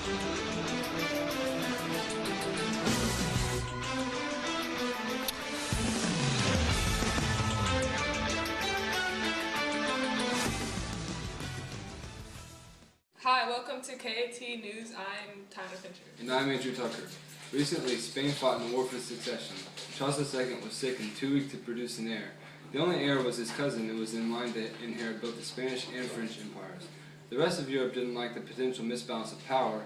Hi, welcome to KAT News. I'm Tayana. And I'm Andrew Tucker. Recently, Spain fought in the War for Succession. Charles II was sick and too weak to produce an heir. The only heir was his cousin, who was in line to inherit both the Spanish and French empires. The rest of Europe didn't like the potential misbalance of power,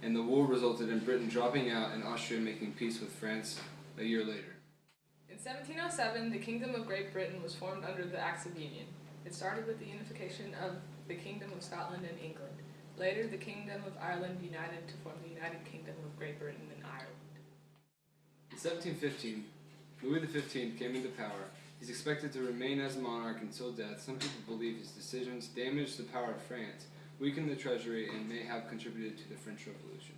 and the war resulted in Britain dropping out and Austria making peace with France a year later. In 1707, the Kingdom of Great Britain was formed under the Acts of Union. It started with the unification of the Kingdom of Scotland and England. Later, the Kingdom of Ireland united to form the United Kingdom of Great Britain and Ireland. In 1715, Louis XV came into power. He's expected to remain as monarch until death. Some people believe his decisions damaged the power of France, weakened the treasury, and may have contributed to the French Revolution.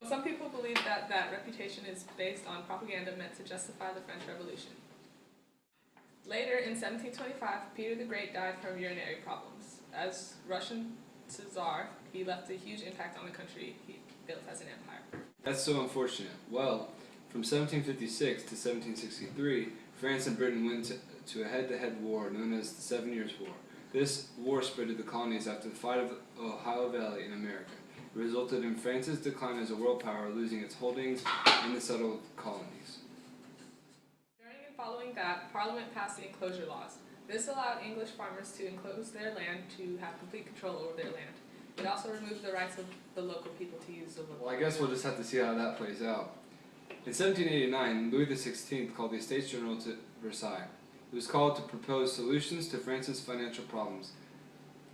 Some people believe that that reputation is based on propaganda meant to justify the French Revolution. Later, in 1725, Peter the Great died from urinary problems. As Russian Tsar, he left a huge impact on the country he built as an empire. That's so unfortunate. Well, from 1756 to 1763, France and Britain went to a head-to-head war known as the 7 Years' War. This war spread to the colonies after the fight of the Ohio Valley in America. It resulted in France's decline as a world power, losing its holdings in the settled colonies. During and following that, Parliament passed the enclosure laws. This allowed English farmers to enclose their land to have complete control over their land. It also removed the rights of the local people to use the local. Well, I guess we'll just have to see how that plays out. In 1789, Louis XVI called the Estates General to Versailles. It was called to propose solutions to France's financial problems.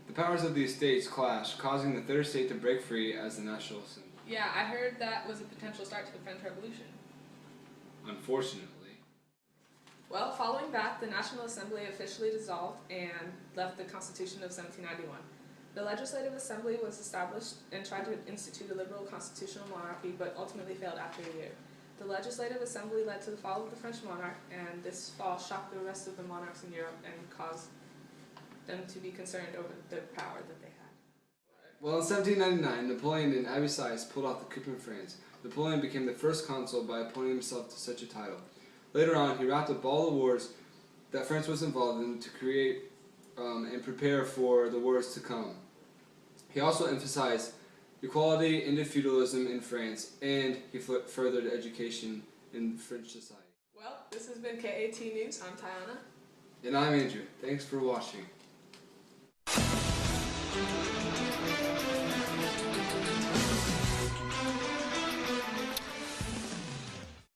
The powers of the estates clashed, causing the Third Estate to break free as the national assembly. Yeah, I heard that was a potential start to the French Revolution. Unfortunately. Well, following that, the National Assembly officially dissolved and left the Constitution of 1791. The Legislative Assembly was established and tried to institute a liberal constitutional monarchy, but ultimately failed after a year. The Legislative Assembly led to the fall of the French monarch, and this fall shocked the rest of the monarchs in Europe and caused them to be concerned over the power that they had. Well, in 1799, Napoleon and Abbe Sieyès pulled off the coup in France. Napoleon became the first consul by appointing himself to such a title. Later on, he wrapped up all the wars that France was involved in to create and prepare for the wars to come. He also emphasized equality, ended feudalism in France, and he furthered education in French society. Well, this has been KAT News. I'm Tayana. And I'm Andrew. Thanks for watching.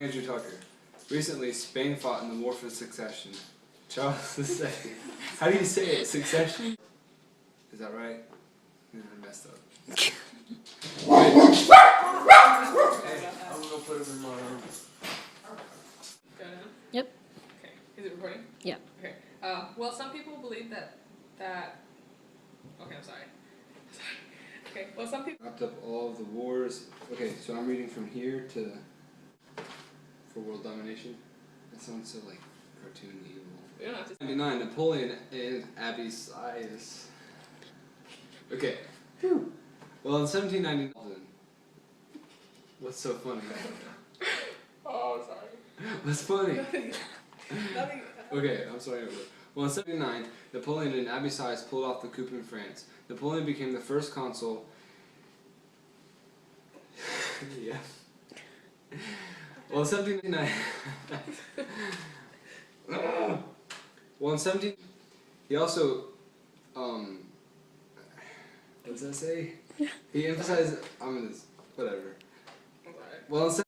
Andrew Tucker. Recently, Spain fought in the War for Succession. Charles II. How do you say it? Succession? Is that right? Yeah, I messed up. Hey, I'm gonna put him in my room. Go now? Yep. Okay. Is it recording? Yep. Okay. Well, some people believe that. Okay, I'm sorry. Okay. Well, some people. Wrapped up all of the wars. Okay, so I'm reading from here to for world domination. That sounds so like cartoon evil. We don't have to. 99, Napoleon and Abbe Sieyès. Okay. Well, in 1799, what's so funny? Oh, sorry. What's funny? Nothing. Okay, I'm sorry. Well, in 1799, Napoleon and Abbe Sieyès pulled off the coup in France. Napoleon became the first consul. Yeah. Well, in 1799. Well, in 17. He also. What does that say? He emphasized. Whatever. I'm sorry. Well, in